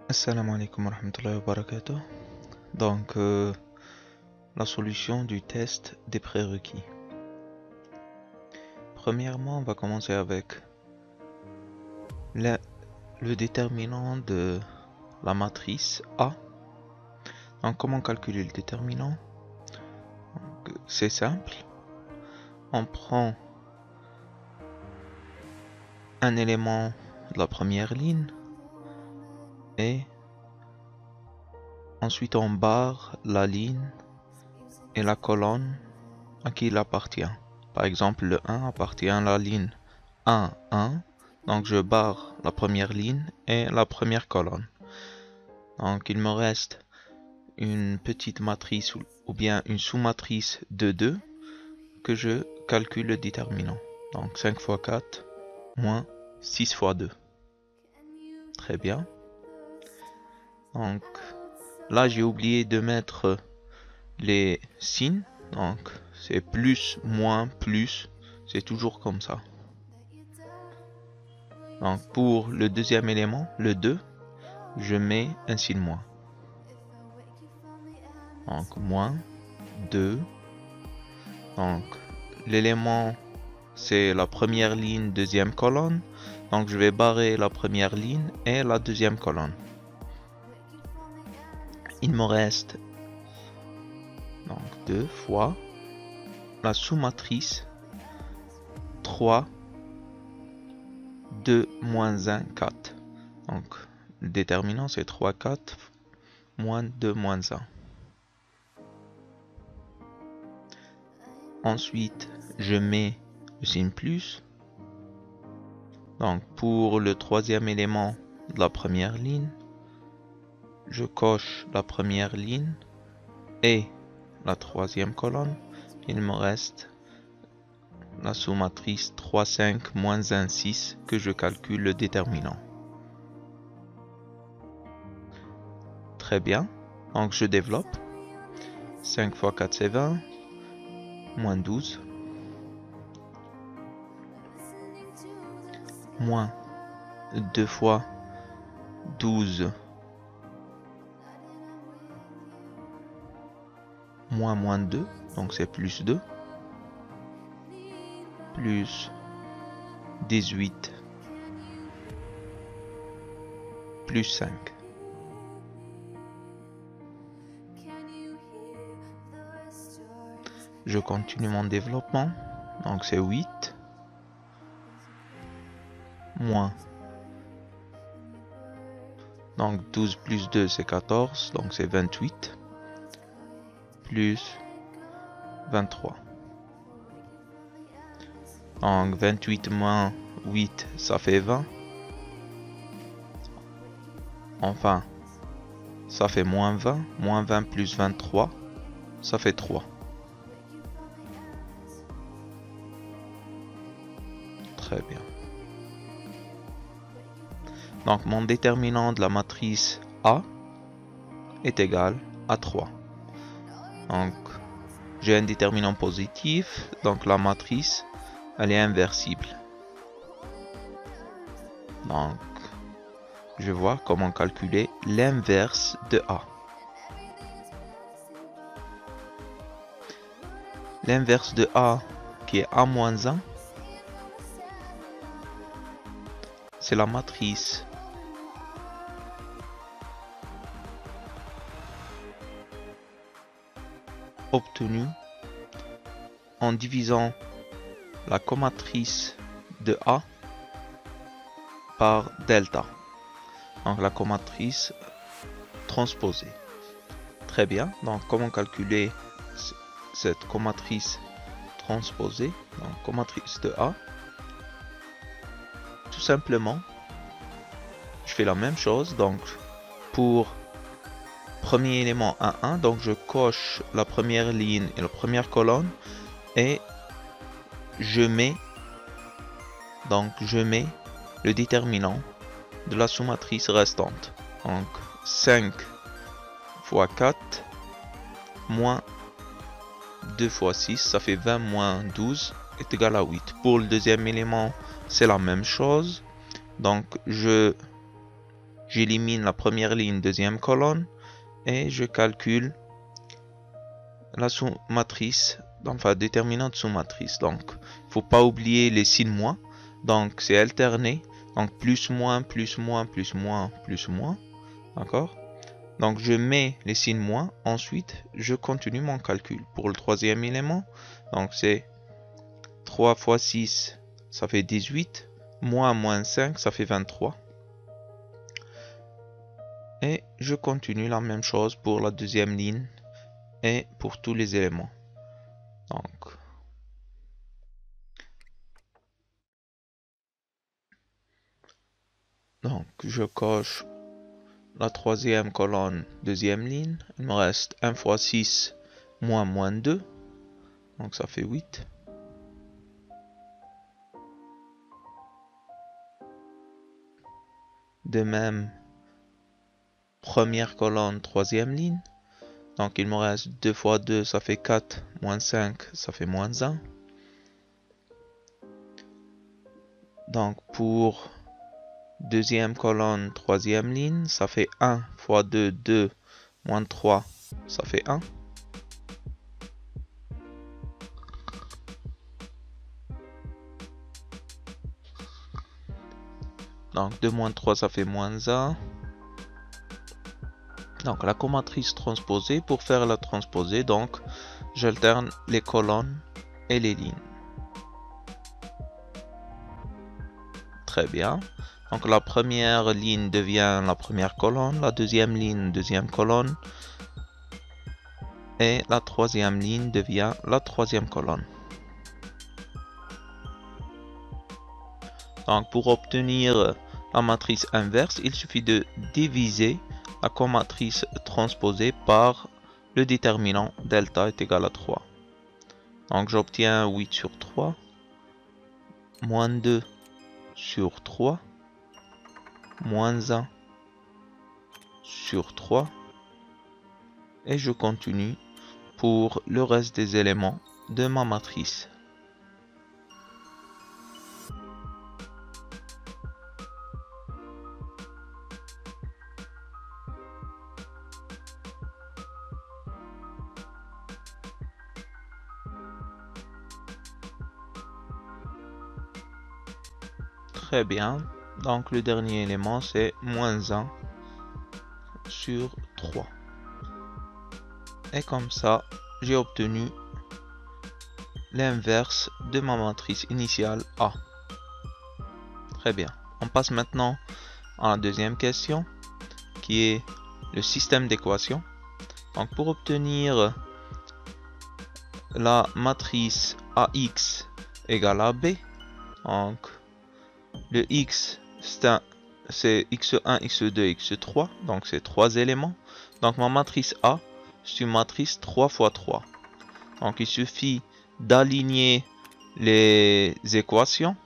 Assalamu alaikum wa rahmatullahi wa barakatuh. Donc, la solution du test des prérequis. Premièrement, on va commencer avec le déterminant de la matrice A. Donc, comment calculer le déterminant? C'est simple. On prend un élément de la première ligne et ensuite on barre la ligne et la colonne à qui il appartient. Par exemple, le 1 appartient à la ligne 1, 1. Donc je barre la première ligne et la première colonne. Donc il me reste une petite matrice ou bien une sous-matrice de 2 que je calcule le déterminant. Donc 5 fois 4 moins 6 fois 2. Très bien. Donc là j'ai oublié de mettre les signes. Donc c'est plus, moins, plus. C'est toujours comme ça. Donc pour le deuxième élément, le 2, je mets un signe moins. Donc moins 2. Donc l'élément c'est la première ligne, deuxième colonne. Donc je vais barrer la première ligne et la deuxième colonne. Il me reste donc 2 fois la sous-matrice 3, 2 moins 1, 4. Donc le déterminant c'est 3, 4 moins 2 moins 1. Ensuite, je mets le signe plus. Donc pour le troisième élément de la première ligne, je coche la première ligne et la troisième colonne. Il me reste la sous-matrice 3, 5 moins 1, 6 que je calcule le déterminant. Très bien. Donc je développe. 5 fois 4 c'est 20. Moins 12. Moins 2 fois 12. Moins 2. Donc c'est plus 2. Plus 18. Plus 5. Je continue mon développement. Donc c'est 8. Moins. Donc 12 plus 2 c'est 14. Donc c'est 28. Plus 23. Donc 28 moins 8 ça fait 20. Enfin, ça fait moins 20. Moins 20 plus 23, ça fait 3. Très bien. Donc mon déterminant de la matrice A est égal à 3. Donc j'ai un déterminant positif, donc la matrice elle est inversible. Donc je vois comment calculer l'inverse de A. L'inverse de A qui est A-1, c'est la matrice obtenue en divisant la comatrice de A par delta. Donc la comatrice transposée. Très bien. Donc comment calculer cette comatrice transposée? Donc comatrice de A. Tout simplement, je fais la même chose. Donc pour premier élément A1, donc je coche la première ligne et la première colonne et je mets le déterminant de la sous-matrice restante. Donc 5 fois 4 moins 2 fois 6, ça fait 20 moins 12 est égal à 8. Pour le deuxième élément, c'est la même chose. Donc je j'élimine la première ligne, deuxième colonne, et je calcule la sous-matrice, enfin déterminante sous-matrice. Donc, il ne faut pas oublier les signes moins. Donc, c'est alterné. Donc, plus, moins, plus, moins, plus, moins, plus, moins. D'accord? Donc, je mets les signes moins. Ensuite, je continue mon calcul. Pour le troisième élément, donc c'est 3 fois 6, ça fait 18. Moins 5, ça fait 23. Et je continue la même chose pour la deuxième ligne et pour tous les éléments. Donc, je coche la troisième colonne, deuxième ligne. Il me reste 1 fois 6 moins 2. Donc ça fait 8. De même, première colonne, troisième ligne. Donc il me reste 2 fois 2, ça fait 4. Moins 5, ça fait moins 1. Donc pour deuxième colonne, troisième ligne, ça fait 1 fois 2, 2. Moins 3, ça fait 1. Donc 2 moins 3, ça fait moins 1. Donc la comatrice transposée, pour faire la transposée, donc j'alterne les colonnes et les lignes. Très bien. Donc la première ligne devient la première colonne, la deuxième ligne, deuxième colonne, et la troisième ligne devient la troisième colonne. Donc pour obtenir la matrice inverse, il suffit de diviser la comatrice transposée par le déterminant delta est égal à 3. Donc j'obtiens 8 sur 3, moins 2 sur 3, moins 1 sur 3, et je continue pour le reste des éléments de ma matrice. Très bien. Donc le dernier élément c'est moins 1 sur 3. Et comme ça, j'ai obtenu l'inverse de ma matrice initiale A. Très bien. On passe maintenant à la deuxième question, qui est le système d'équations. Donc pour obtenir la matrice AX égale à B, donc le X c'est X1, X2, X3, donc c'est 3 éléments. Donc ma matrice A, c'est une matrice 3 fois 3. Donc il suffit d'aligner les équations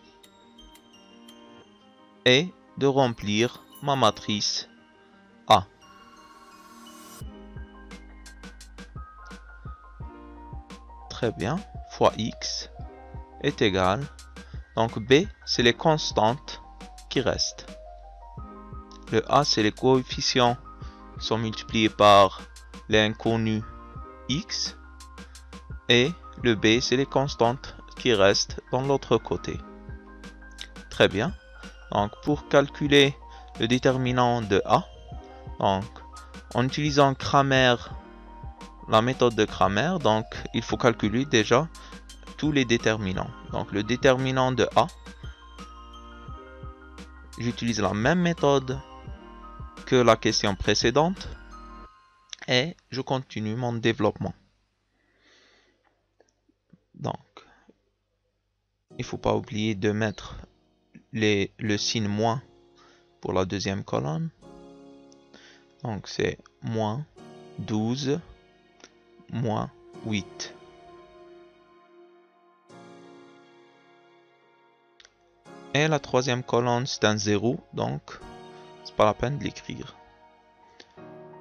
et de remplir ma matrice A. Très bien, fois X est égal. Donc B, c'est les constantes qui restent. Le A, c'est les coefficients qui sont multipliés par l'inconnu X. Et le B, c'est les constantes qui restent dans l'autre côté. Très bien. Donc pour calculer le déterminant de A, donc en utilisant Cramer, la méthode de Cramer, donc il faut calculer déjà tous les déterminants. Donc le déterminant de A, j'utilise la même méthode que la question précédente et je continue mon développement. Donc il ne faut pas oublier de mettre le signe moins pour la deuxième colonne. Donc c'est moins 12 moins 8. Et la troisième colonne c'est un 0, donc c'est pas la peine de l'écrire.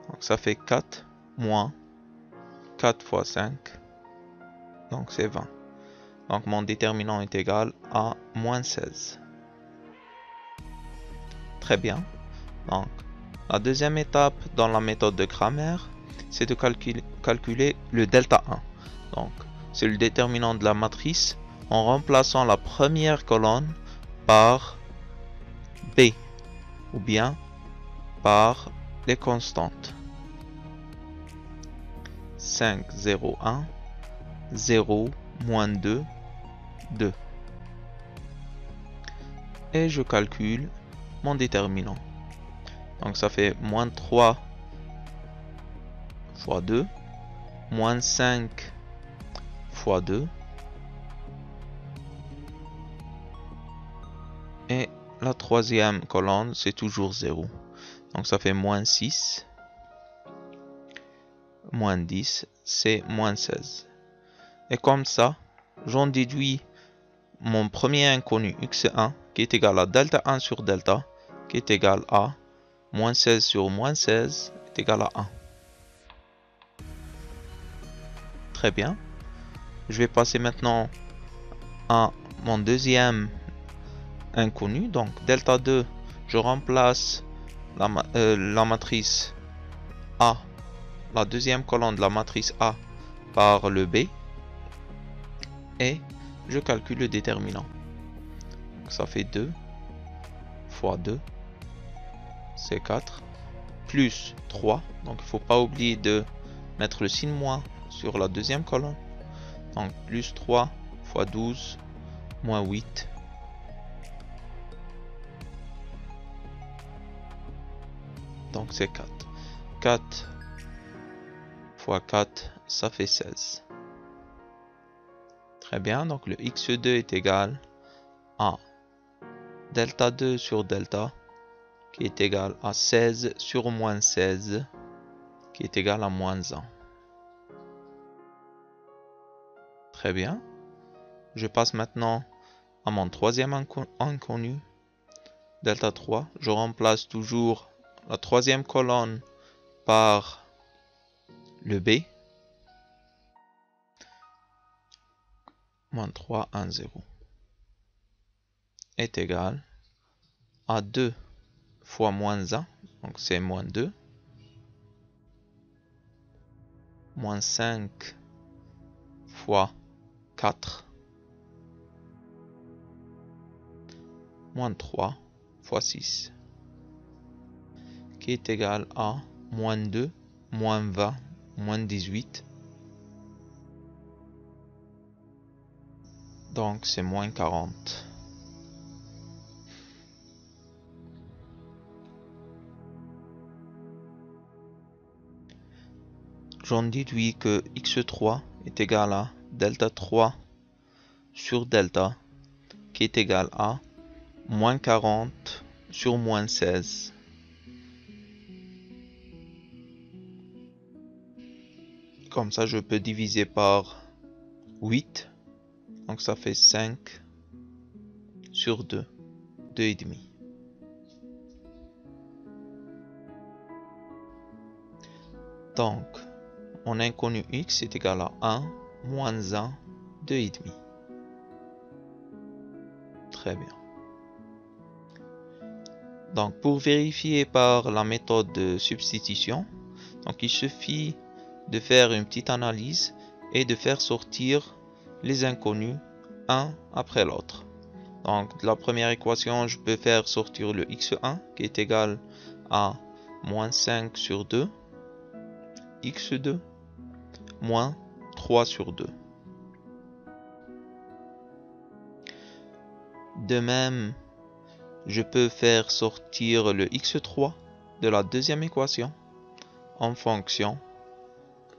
Donc ça fait 4 moins 4 fois 5, donc c'est 20. Donc mon déterminant est égal à moins 16. Très bien. Donc La deuxième étape dans la méthode de grammaire, c'est de calculer le delta 1. Donc, c'est le déterminant de la matrice en remplaçant la première colonne par B ou bien par les constantes. 5, 0, 1, 0, moins 2, 2. Et je calcule mon déterminant. Donc ça fait moins 3 fois 2, moins 5 fois 2, et la troisième colonne c'est toujours 0. Donc ça fait moins 6, moins 10, c'est moins 16. Et comme ça, j'en déduis mon premier inconnu x1 qui est égal à delta 1 sur delta qui est égal à moins 16 sur moins 16 est égal à 1. Très bien. Je vais passer maintenant à mon deuxième inconnu. Donc delta 2, je remplace la matrice A, la deuxième colonne de la matrice A par le B et je calcule le déterminant. Donc ça fait 2 fois 2, c'est 4, plus 3. Donc il ne faut pas oublier de mettre le signe moins sur la deuxième colonne. Donc plus 3 fois 12, moins 8. Donc c'est 4. 4 fois 4, ça fait 16. Très bien, donc le x2 est égal à delta 2 sur delta, qui est égal à 16 sur moins 16, qui est égal à moins 1. Très bien. Je passe maintenant à mon troisième inconnu, delta 3. Je remplace toujours la troisième colonne par le B. Moins 3, 1, 0. Est égal à 2 fois moins 1, donc c'est moins 2. Moins 5 fois 4. Moins 3 fois 6. Qui est égal à moins 2, moins 20, moins 18. Donc c'est moins 40. J'en déduis que x3 est égal à delta 3 sur delta, qui est égal à moins 40 sur moins 16. Comme ça, je peux diviser par 8. Donc ça fait 5 sur 2, 2,5. Donc, mon inconnu x est égal à 1 moins 1, 2,5. Très bien. Donc, pour vérifier par la méthode de substitution, donc il suffit de faire une petite analyse et de faire sortir les inconnus un après l'autre. Donc, de la première équation, je peux faire sortir le x1 qui est égal à moins 5 sur 2, x2 moins 3 sur 2. De même, je peux faire sortir le x3 de la deuxième équation en fonction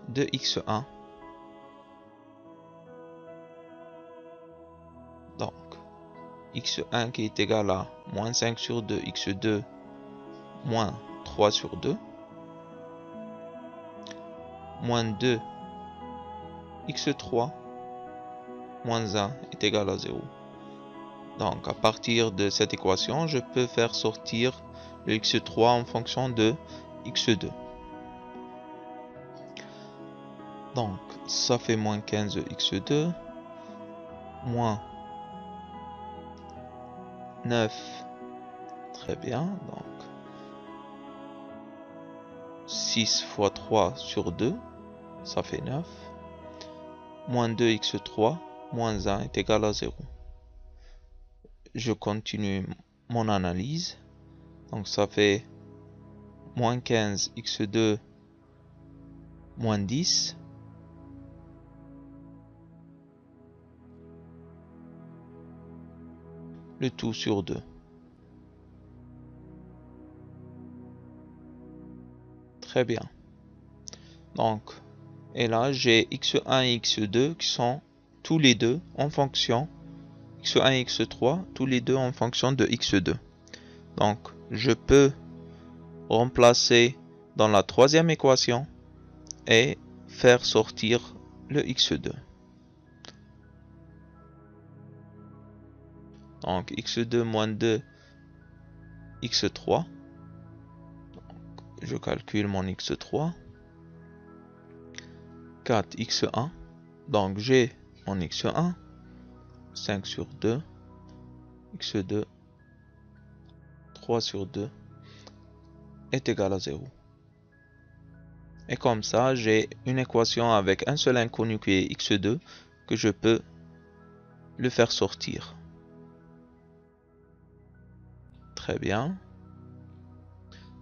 de x1. Donc, x1 qui est égal à moins 5 sur 2, x2 moins 3 sur 2, moins 2, x3 moins 1 est égal à 0. Donc, à partir de cette équation, je peux faire sortir le x3 en fonction de x2. Donc, ça fait moins 15 x2, moins 9. Très bien. Donc, 6 fois 3 sur 2, ça fait 9. Moins 2x3 moins 1 est égal à 0. Je continue mon analyse. Donc ça fait moins 15x2 moins 10. Le tout sur 2. Très bien. Donc, et là, j'ai x1 et x2 qui sont tous les deux en fonction, x1 et x3, tous les deux en fonction de x2. Donc, je peux remplacer dans la troisième équation et faire sortir le x2. Donc, x2 moins 2, x3. Je calcule mon x3. 4x1. Donc, j'ai mon x1. 5 sur 2. x2. 3 sur 2. Est égal à 0. Et comme ça, j'ai une équation avec un seul inconnu qui est x2 que je peux le faire sortir. Très bien.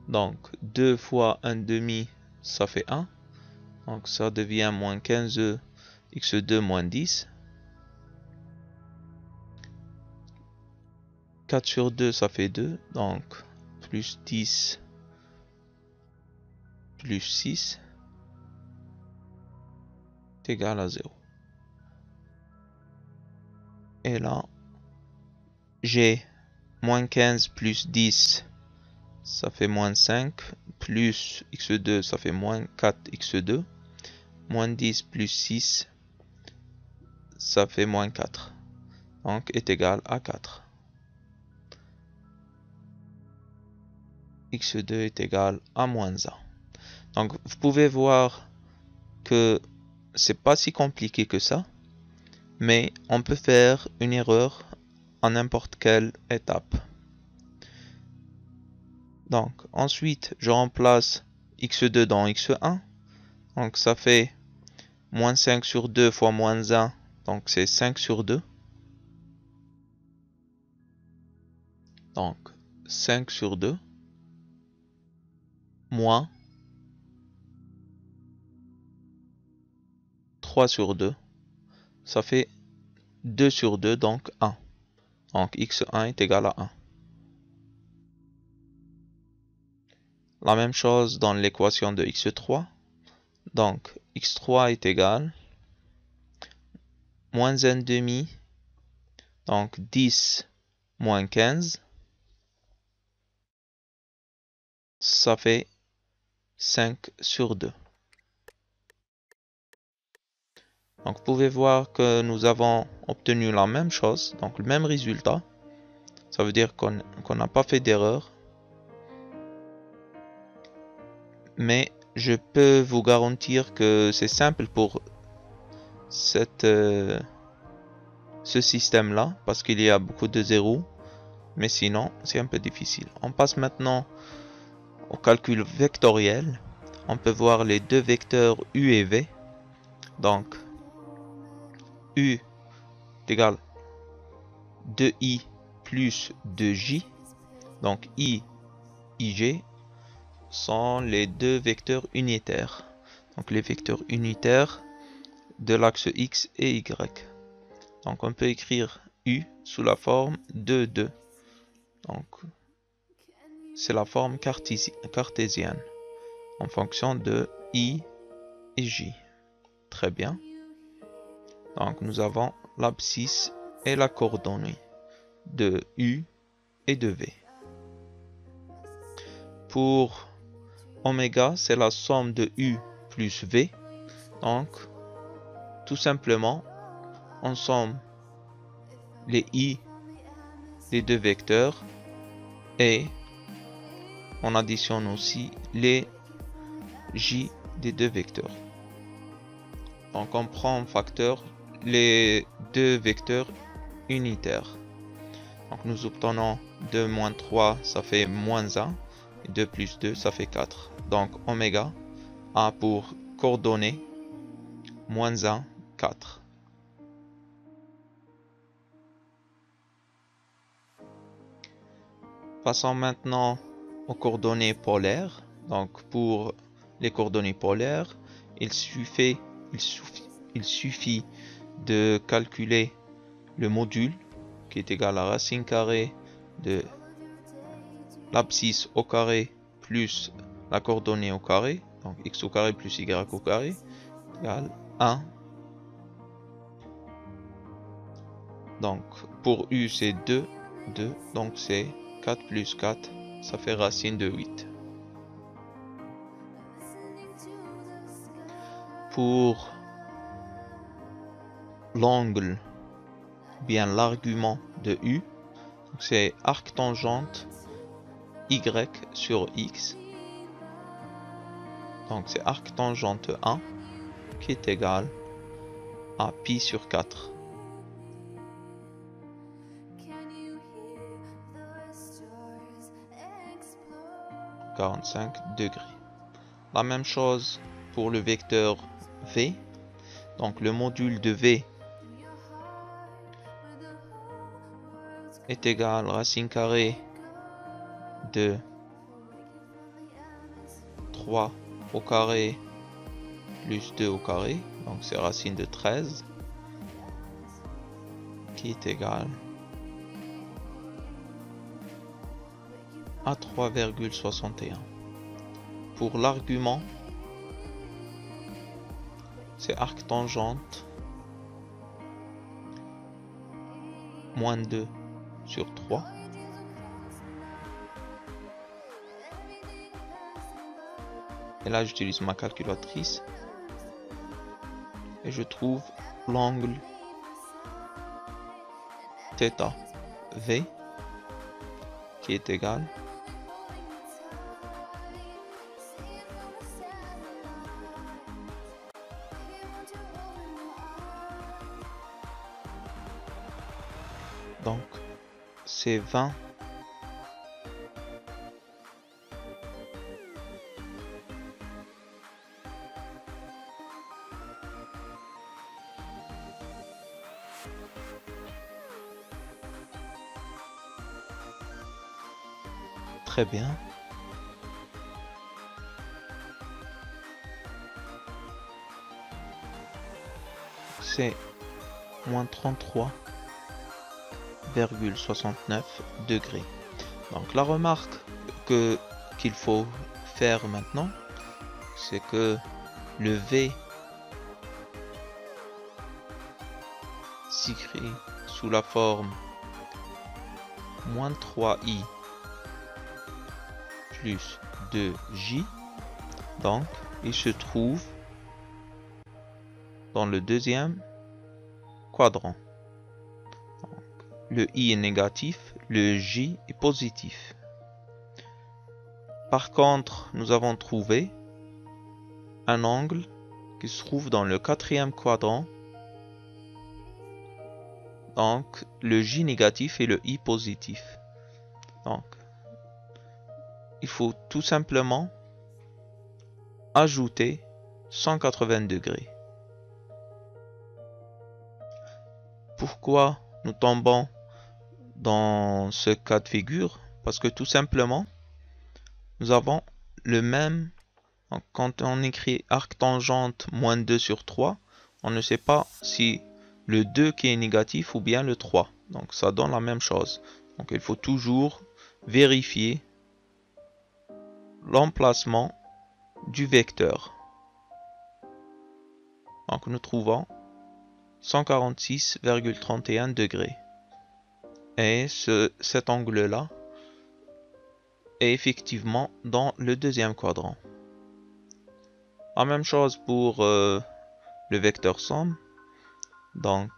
Donc, 2 fois 1 demi, ça fait 1. Donc, ça devient moins 15 x2 moins 10. 4 sur 2, ça fait 2. Donc, plus 10 plus 6 est égal à 0. Et là, j'ai moins 15 plus 10, ça fait moins 5, plus x2, ça fait moins 4x2, moins 10 plus 6, ça fait moins 4, donc est égal à 4. x2 est égal à moins 1. Donc vous pouvez voir que c'est pas si compliqué que ça, mais on peut faire une erreur à n'importe quelle étape. Donc ensuite je remplace x2 dans x1, donc ça fait moins 5 sur 2 fois moins 1, donc c'est 5 sur 2. Donc 5 sur 2 moins 3 sur 2, ça fait 2 sur 2, donc 1. Donc x1 est égal à 1. La même chose dans l'équation de x3. Donc x3 est égal moins 1 demi, donc 10 moins 15, ça fait 5 sur 2. Donc vous pouvez voir que nous avons obtenu la même chose, donc le même résultat. Ça veut dire qu'on n'a pas fait d'erreur. Mais je peux vous garantir que c'est simple pour ce système-là, parce qu'il y a beaucoup de zéros. Mais sinon, c'est un peu difficile. On passe maintenant au calcul vectoriel. On peut voir les deux vecteurs u et v. Donc, u est égal 2i plus 2j. Donc, i, ij sont les deux vecteurs unitaires. Donc, les vecteurs unitaires de l'axe x et y. Donc, on peut écrire u sous la forme 2, 2. Donc, c'est la forme cartésienne en fonction de i et j. Très bien. Donc, nous avons l'abscisse et la coordonnée de u et de v. Pour oméga, c'est la somme de u plus v. Donc, tout simplement, on somme les i des deux vecteurs et on additionne aussi les j des deux vecteurs. Donc on prend en facteur les deux vecteurs unitaires. Donc nous obtenons 2 moins 3, ça fait moins 1. Et 2 plus 2, ça fait 4. Donc oméga, A pour coordonnées, moins 1, 4. Passons maintenant aux coordonnées polaires. Donc pour les coordonnées polaires, il suffit de calculer le module qui est égal à racine carrée de l'abscisse au carré plus la coordonnée au carré, donc x au carré plus y au carré, égale 1. Donc pour u c'est 2, donc c'est 4 plus 4, ça fait racine de 8. Pour l'angle, bien l'argument de u, c'est arctangente y sur x. Donc c'est arctangente 1 qui est égal à pi sur 4. 45 degrés. La même chose pour le vecteur v. Donc le module de v est égal à racine carrée de 3 au carré plus 2 au carré. Donc c'est racine de 13 qui est égal à 3,61. Pour l'argument, c'est arctangente moins 2 sur 3. Et là, j'utilise ma calculatrice et je trouve l'angle θ V qui est égal donc c'est 20 Très bien. C'est moins 33,69 degrés. Donc la remarque qu'il faut faire maintenant, c'est que le V s'écrit sous la forme moins 3i plus 2j, donc il se trouve dans le deuxième quadrant. Donc, le i est négatif, le j est positif. Par contre, nous avons trouvé un angle qui se trouve dans le quatrième quadrant. Donc, le j négatif et le i positif. Donc, il faut tout simplement ajouter 180 degrés. Pourquoi nous tombons dans ce cas de figure? Parce que tout simplement, nous avons le même. Quand on écrit arctangente moins 2 sur 3, on ne sait pas si le 2 qui est négatif ou bien le 3. Donc ça donne la même chose. Donc il faut toujours vérifier l'emplacement du vecteur. Donc nous trouvons 146,31 degrés. Et cet angle-là est effectivement dans le deuxième quadrant. La même chose pour le vecteur somme. Donc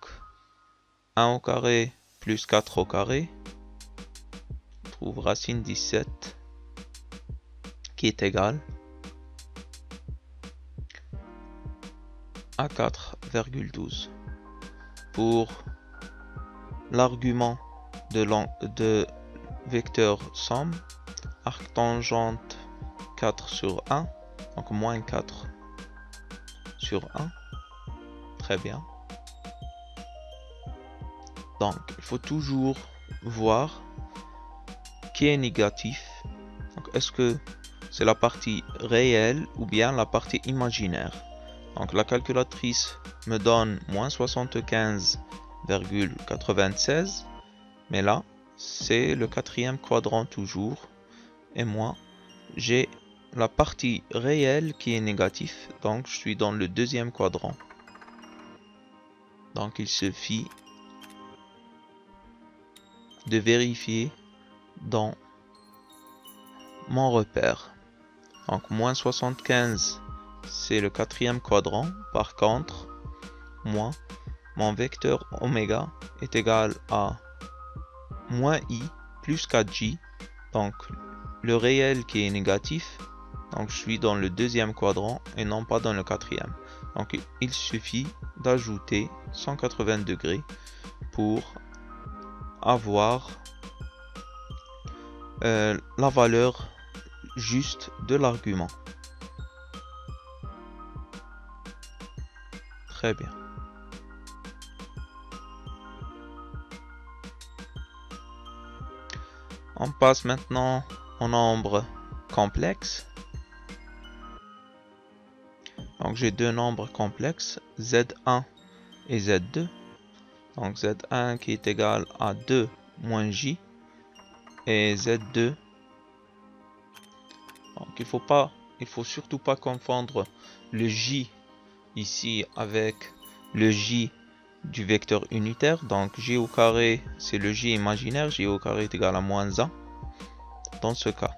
1 au carré plus 4 au carré. On trouve racine 17 qui est égal à 4,12. Pour l'argument de vecteur somme, arctangente 4 sur 1, donc moins 4 sur 1. Très bien. Donc, il faut toujours voir qui est négatif. Donc, est-ce que c'est la partie réelle ou bien la partie imaginaire? Donc, la calculatrice me donne moins 75,96. Mais là, c'est le quatrième quadrant toujours. Et moi, j'ai la partie réelle qui est négative. Donc, je suis dans le deuxième quadrant. Donc, il suffit de vérifier dans mon repère. Donc, moins 75, c'est le quatrième quadrant. Par contre, moi, mon vecteur oméga est égal à moins i plus 4j. Donc, le réel qui est négatif. Donc, je suis dans le deuxième quadrant et non pas dans le quatrième. Donc, il suffit d'ajouter 180 degrés pour avoir la valeur juste de l'argument. Très bien. On passe maintenant au nombre complexe. Donc j'ai deux nombres complexes, Z1 et Z2. Donc Z1 qui est égal à 2 moins J et Z2. Donc il faut surtout pas confondre le J ici avec le J du vecteur unitaire. Donc J au carré, c'est le J imaginaire. J au carré est égal à moins 1 dans ce cas.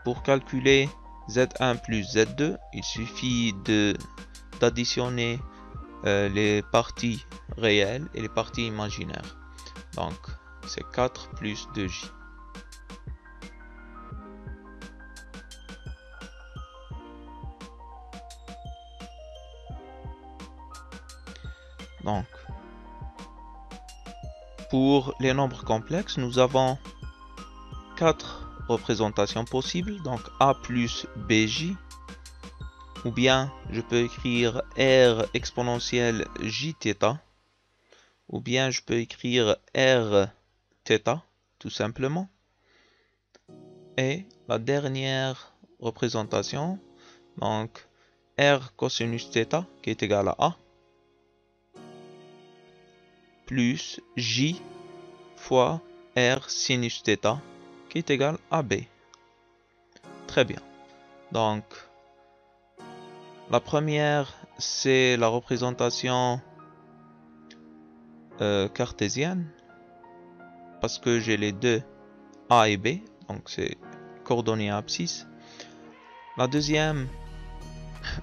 Pour calculer Z1 plus Z2, il suffit d'additionner les parties réelles et les parties imaginaires. Donc c'est 4 plus 2J. Donc, pour les nombres complexes, nous avons 4 représentations possibles. Donc, A plus BJ. Ou bien, je peux écrire R exponentielle Jθ. Ou bien, je peux écrire R θ, tout simplement. Et la dernière représentation, donc R cosinus θ, qui est égal à A. Plus J fois R sinus θ qui est égal à B. Très bien. Donc, la première, c'est la représentation cartésienne. Parce que j'ai les deux A et B. Donc, c'est coordonnées abscisse. La deuxième,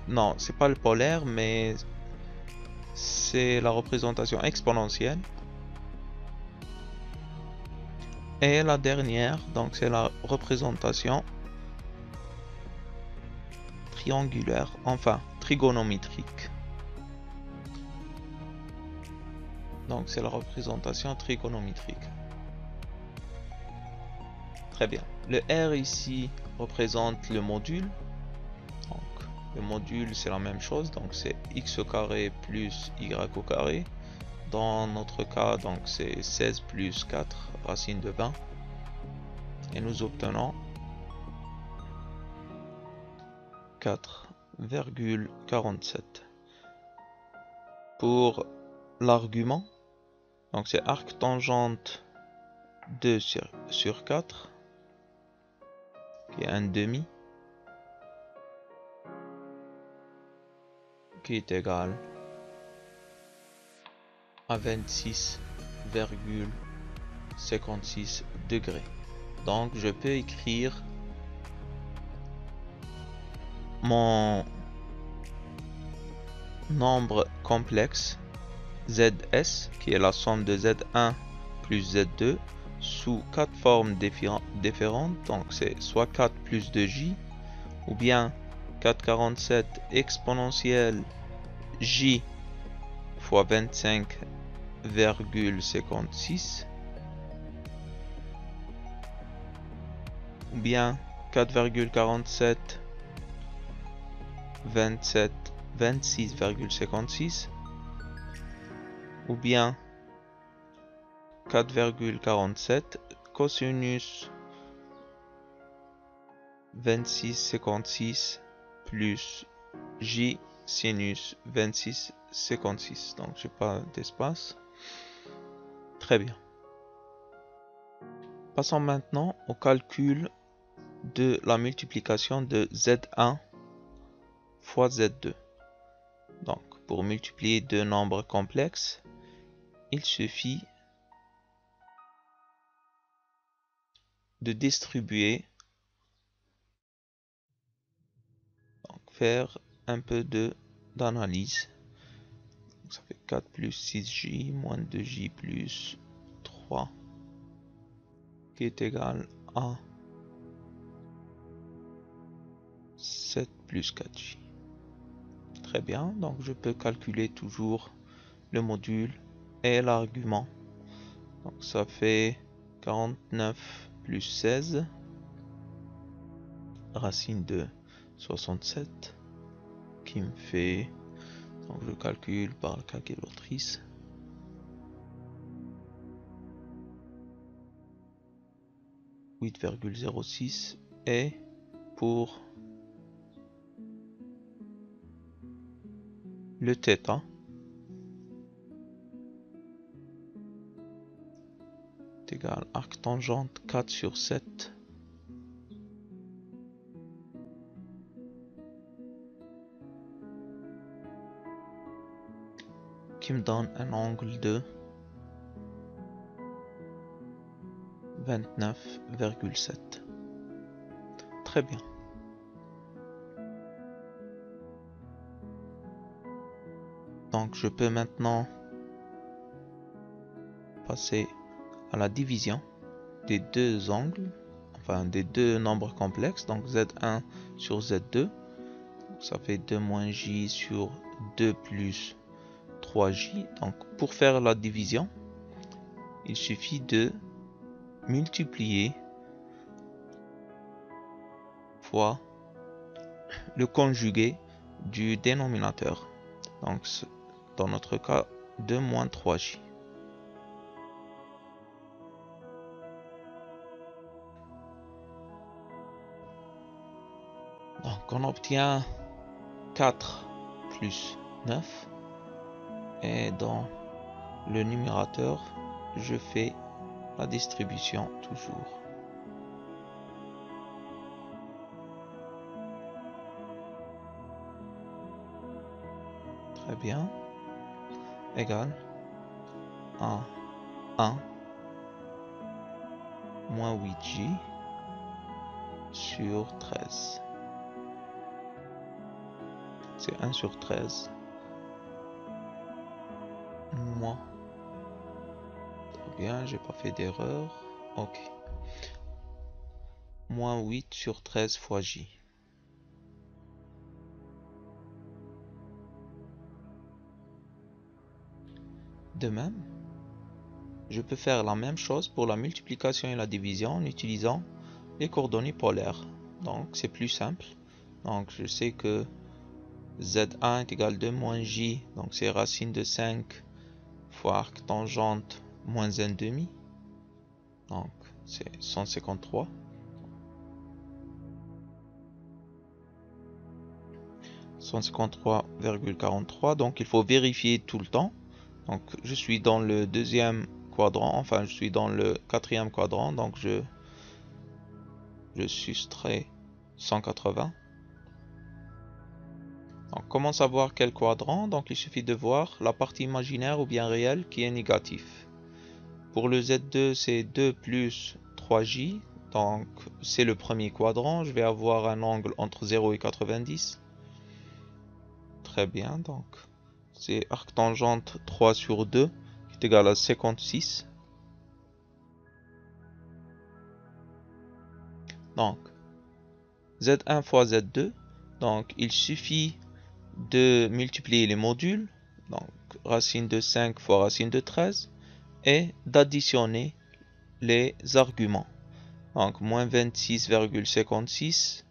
non, c'est pas le polaire, mais c'est la représentation exponentielle. Et la dernière, donc c'est la représentation triangulaire, enfin trigonométrique. Donc c'est la représentation trigonométrique. Très bien. Le R ici représente le module. Donc le module c'est la même chose, donc c'est x au carré plus y au carré. Dans notre cas, donc c'est 16 plus 4 racine de 20. Et nous obtenons 4,47. Pour l'argument, donc c'est arc tangente 2 sur 4, qui est un demi, qui est égal à 26,56 degrés. Donc je peux écrire mon nombre complexe ZS, qui est la somme de Z1 plus Z2, sous 4 formes différentes. Donc c'est soit 4 plus 2J, ou bien 4,47 exponentielle J fois 25,56 ou bien 4,47 26,56 ou bien 4,47 cosinus 26,56 plus j sinus 26,56. Donc j'ai pas d'espace. Très bien. Passons maintenant au calcul de la multiplication de Z1 fois Z2. Donc pour multiplier deux nombres complexes, il suffit de distribuer, donc faire un peu d'analyse. Ça fait 4 plus 6j moins 2j plus 3 qui est égal à 7 plus 4j. Très bien, donc je peux calculer toujours le module et l'argument. Donc ça fait 49 plus 16 racine de 67 qui me fait, donc je calcule par la calculatrice, 8,06 et pour le θ est égal à arc tangente 4 sur 7 qui me donne un angle de 29,7. Très bien. Donc je peux maintenant passer à la division des deux angles, enfin des deux nombres complexes, donc Z1 sur Z2. Donc, ça fait 2 moins J sur 2 plus 3J. Donc pour faire la division, il suffit de multiplier fois le conjugué du dénominateur. Donc dans notre cas 2 moins 3J. Donc on obtient 4 plus 9 et dans le numérateur je fais la distribution toujours. Très bien. Égal à 1 moins 8j sur 13. C'est 1 sur 13 moins. Très bien, j'ai pas fait d'erreur. Ok. Moins 8 sur 13 fois j. De même, je peux faire la même chose pour la multiplication et la division en utilisant les coordonnées polaires. Donc c'est plus simple. Donc je sais que Z1 est égal à 2 moins J, donc c'est racine de 5 fois arc tangente moins 1,5. Donc c'est 153. 153,43. Donc il faut vérifier tout le temps. Donc je suis dans le deuxième quadrant, enfin je suis dans le quatrième quadrant, donc je soustrais 180. Donc comment savoir quel quadrant? Donc il suffit de voir la partie imaginaire ou bien réelle qui est négatif. Pour le Z2 c'est 2 plus 3J, donc c'est le premier quadrant, je vais avoir un angle entre 0 et 90. Très bien, donc c'est arc tangente 3 sur 2 qui est égal à 56. Donc Z1 fois Z2, donc il suffit de multiplier les modules, donc racine de 5 fois racine de 13, et d'additionner les arguments. Donc, moins 26,56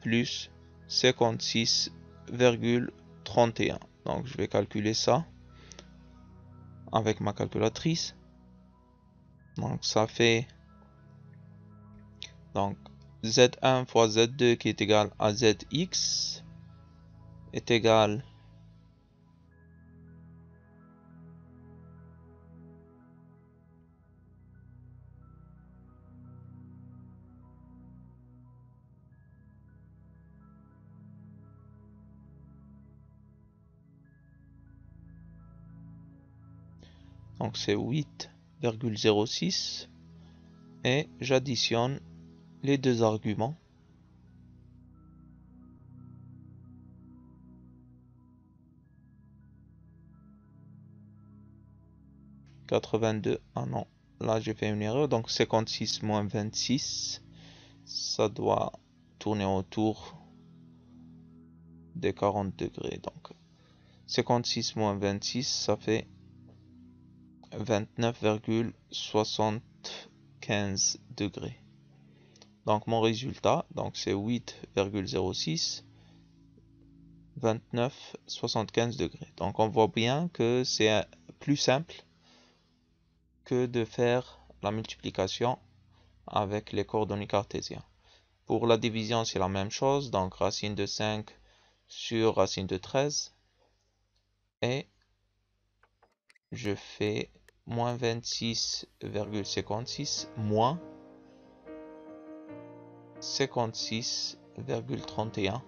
plus 56,31. Donc, je vais calculer ça avec ma calculatrice. Donc, ça fait donc Z1 fois Z2 qui est égal à ZX est égal donc c'est 8,06 et j'additionne les deux arguments. Ah non, là j'ai fait une erreur, donc 56 moins 26, ça doit tourner autour des 40 degrés. Donc 56 moins 26, ça fait 29,75 degrés. Donc mon résultat, donc c'est 8,06, 29,75 degrés. Donc on voit bien que c'est plus simple que de faire la multiplication avec les coordonnées cartésiennes. Pour la division, c'est la même chose, donc racine de 5 sur racine de 13, et je fais moins 26,56 moins 56,31.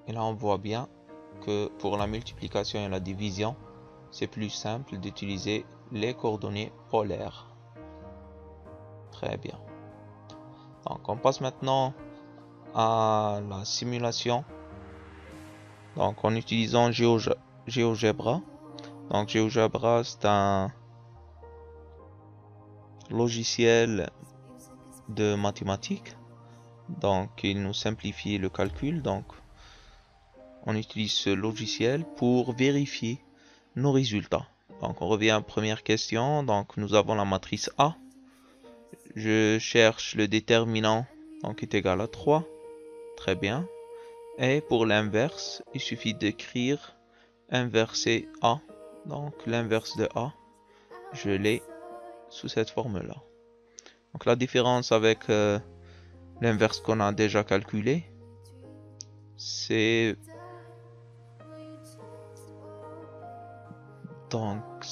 Et là, on voit bien que pour la multiplication et la division, c'est plus simple d'utiliser les coordonnées polaires. Très bien. Donc, on passe maintenant à la simulation. Donc, en utilisant GeoGebra. Donc, GeoGebra, c'est un logiciel de mathématiques. Donc, il nous simplifie le calcul. Donc, on utilise ce logiciel pour vérifier nos résultats. Donc, on revient à la première question. Donc, nous avons la matrice A. Je cherche le déterminant, donc est égal à 3. Très bien. Et pour l'inverse, il suffit d'écrire inverser A. Donc, l'inverse de A, je l'ai sous cette forme-là. Donc, la différence avec l'inverse qu'on a déjà calculé, c'est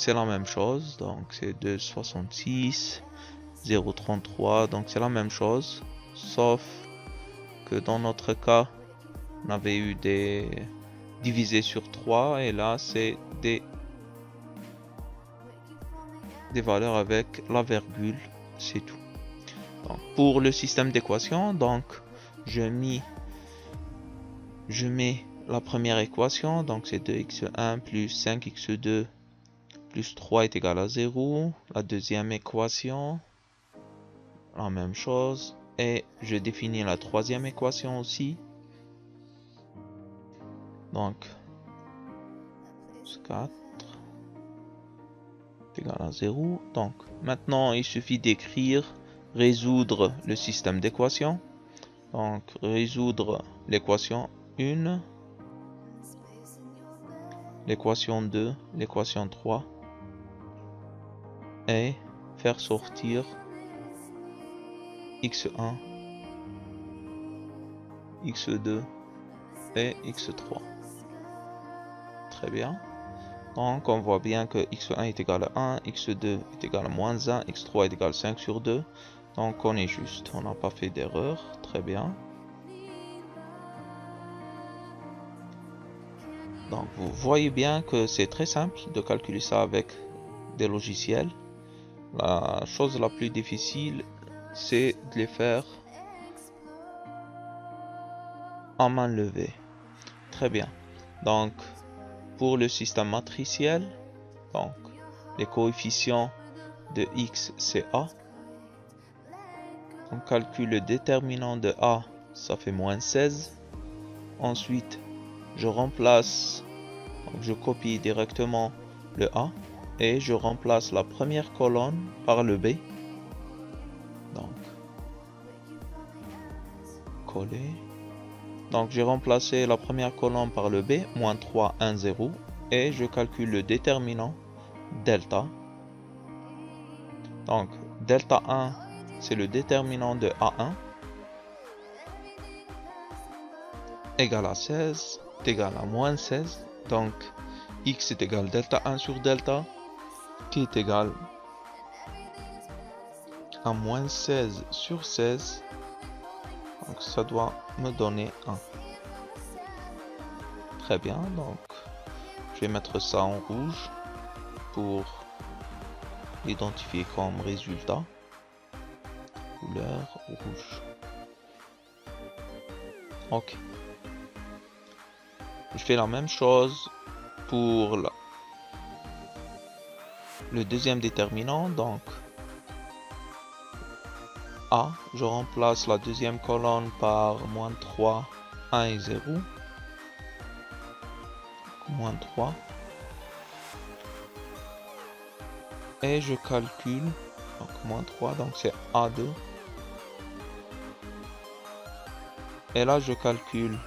la même chose. Donc, c'est 2,66, 0,33. Donc, c'est la même chose. Sauf que dans notre cas, on avait eu des divisé sur 3. Et là, c'est des valeurs avec la virgule. C'est tout. Donc, pour le système d'équations, donc je mets la première équation, donc c'est 2x1 plus 5x2 plus 3 est égal à 0. La deuxième équation, la même chose. Et je définis la troisième équation aussi. Donc, 4 est égal à 0. Donc, maintenant, il suffit d'écrire, résoudre le système d'équations. Donc, résoudre l'équation 1, l'équation 2, l'équation 3. Et faire sortir x1, x2 et x3. Très bien. Donc on voit bien que x1 est égal à 1, x2 est égal à moins 1, x3 est égal à 5 sur 2. Donc on est juste, on n'a pas fait d'erreur. Très bien. Donc vous voyez bien que c'est très simple de calculer ça avec des logiciels. La chose la plus difficile, c'est de les faire en main levée. Très bien. Donc, pour le système matriciel, donc les coefficients de x, c'est A. On calcule le déterminant de A, ça fait moins 16. Ensuite, je remplace, donc je copie directement le A. et je remplace la première colonne par le B. Donc, coller. Donc, j'ai remplacé la première colonne par le B, moins 3, 1, 0, et je calcule le déterminant delta. Donc, delta 1, c'est le déterminant de A1, égal à 16, est égal à moins 16. Donc, x est égal à delta 1 sur delta, qui est égal à moins 16 sur 16. Donc, ça doit me donner 1. Très bien, donc, je vais mettre ça en rouge pour l'identifier comme résultat. Couleur rouge. Ok. Je fais la même chose pour le deuxième déterminant. Donc A, je remplace la deuxième colonne par moins 3, 1 et 0. Moins 3. Et je calcule. Donc moins 3, donc c'est A2. Et là, je calcule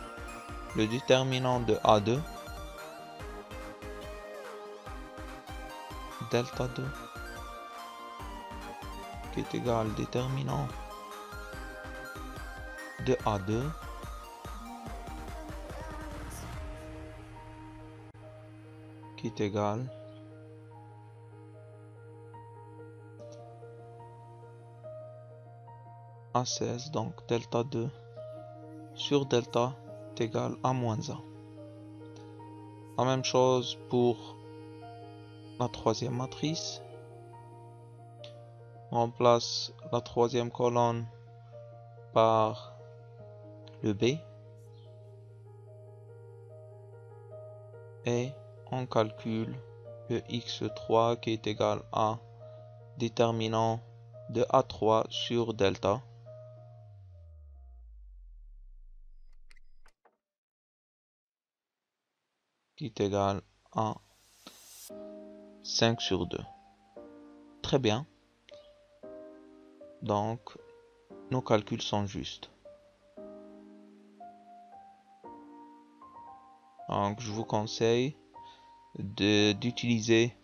le déterminant de A2. Delta 2. Qui est égal au déterminant de A2. Qui est égal à 16. Donc delta 2 sur delta est égal à moins 1. La même chose pour la troisième matrice. On remplace la troisième colonne par le B. Et on calcule le x3 qui est égal à déterminant de A3 sur delta. Qui est égal à 5 sur 2. Très bien. Donc, nos calculs sont justes. Donc, je vous conseille d'utiliser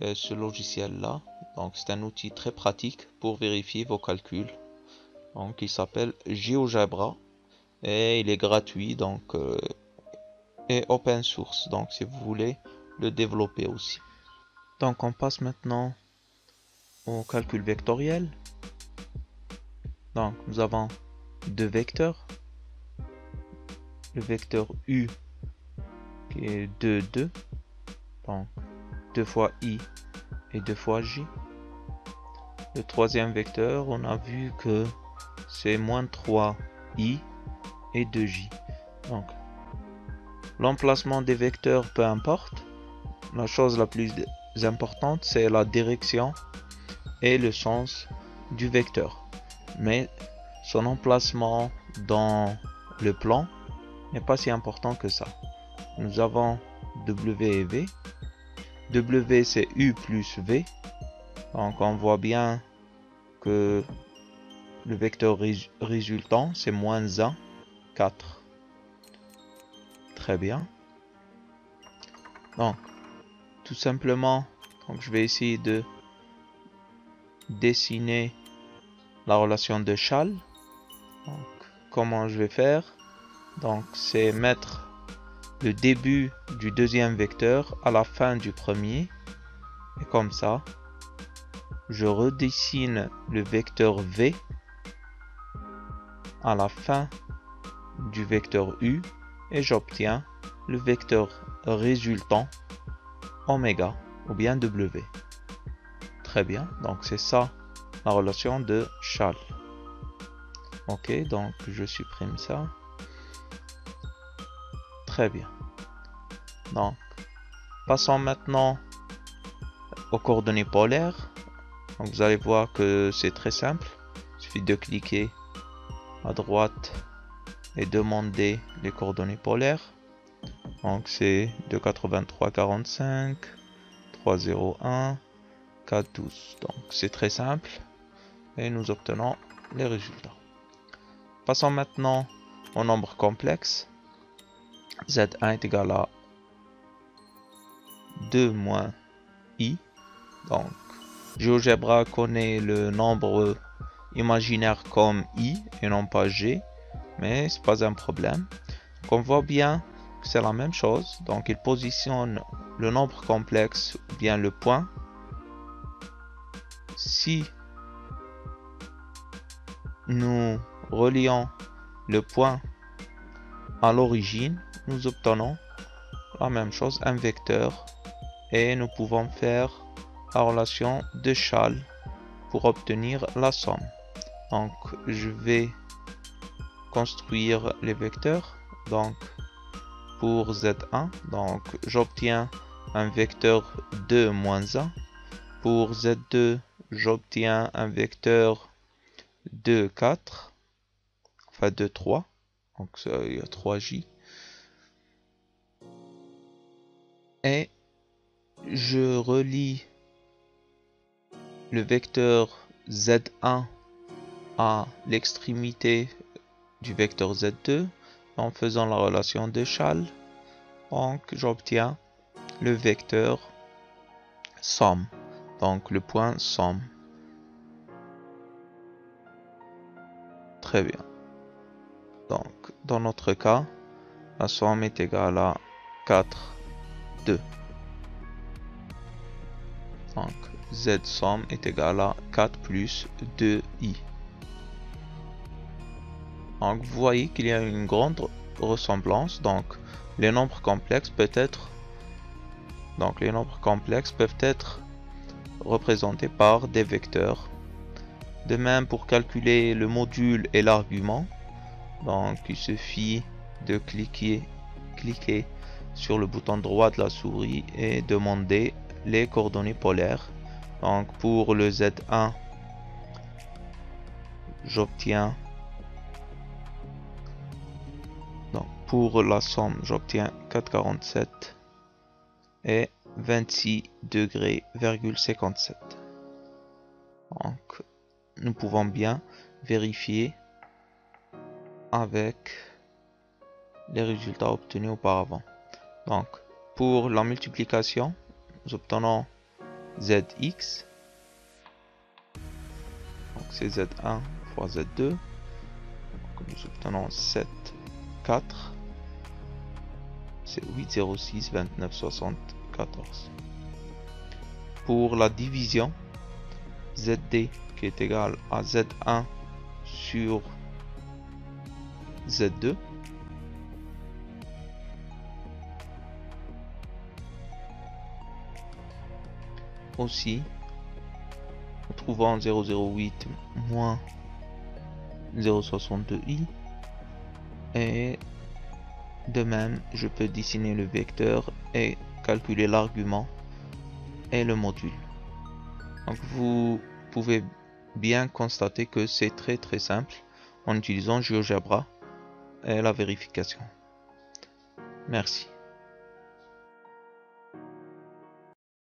ce logiciel-là. Donc, c'est un outil très pratique pour vérifier vos calculs. Donc, il s'appelle GeoGebra et il est gratuit. Donc, et open source. Donc, si vous voulez le développer aussi. Donc, on passe maintenant au calcul vectoriel. Donc, nous avons deux vecteurs. Le vecteur U qui est 2, 2. Donc, 2 fois I et 2 fois J. Le troisième vecteur, on a vu que c'est moins 3I et 2J. Donc, l'emplacement des vecteurs, peu importe. La chose la plus importante, c'est la direction et le sens du vecteur. Mais son emplacement dans le plan n'est pas si important que ça. Nous avons W et V. W c'est U plus V. Donc on voit bien que le vecteur résultant c'est moins 1, 4. Très bien. Donc tout simplement, donc je vais essayer de dessiner la relation de Schall. Donc, comment je vais faire? Donc c'est mettre le début du deuxième vecteur à la fin du premier. Et comme ça, je redessine le vecteur V à la fin du vecteur U et j'obtiens le vecteur résultant oméga ou bien W. Très bien, donc c'est ça la relation de Schall. Ok, donc je supprime ça. Très bien. Donc, passons maintenant aux coordonnées polaires. Donc, vous allez voir que c'est très simple. Il suffit de cliquer à droite et demander les coordonnées polaires. Donc, c'est 2,83,45, 3, 0, 1, 4, 12. Donc c'est très simple et nous obtenons les résultats. Passons maintenant au nombre complexe. Z1 est égal à 2 moins I. Donc GeoGebra connaît le nombre imaginaire comme I et non pas G, mais c'est pas un problème. Donc on voit bien que c'est la même chose. Donc il positionne le nombre complexe ou bien le point. Si nous relions le point à l'origine, nous obtenons la même chose, un vecteur, et nous pouvons faire la relation de Schall pour obtenir la somme. Donc je vais construire les vecteurs. Donc pour Z1, donc j'obtiens un vecteur 2 moins 1. Pour Z2, j'obtiens un vecteur 2, 4, enfin 2, 3. Donc il y a 3J. Et je relie le vecteur Z1 à l'extrémité du vecteur Z2 en faisant la relation de Schall. Donc j'obtiens le vecteur somme, donc le point somme. Très bien. Donc dans notre cas, la somme est égale à 4, 2. Donc Z somme est égal à 4 plus 2i. Donc vous voyez qu'il y a une grande ressemblance. Donc les nombres complexes peuvent être représentés par des vecteurs. De même pour calculer le module et l'argument. Donc il suffit de cliquer sur le bouton droit de la souris et demander les coordonnées polaires. Donc pour le Z1, j'obtiens, donc pour la somme, j'obtiens 4,47 et 26 degrés, 57. Donc nous pouvons bien vérifier avec les résultats obtenus auparavant. Donc pour la multiplication, nous obtenons Zx, donc c'est Z1 fois Z2, donc nous obtenons 7, 4, c'est 806, 29, 74. Pour la division, ZD qui est égal à Z1 sur Z2, aussi nous trouvons 008 moins 0,62i, et de même je peux dessiner le vecteur et calculer l'argument et le module. Donc vous pouvez bien constater que c'est très simple en utilisant GeoGebra et la vérification. Merci.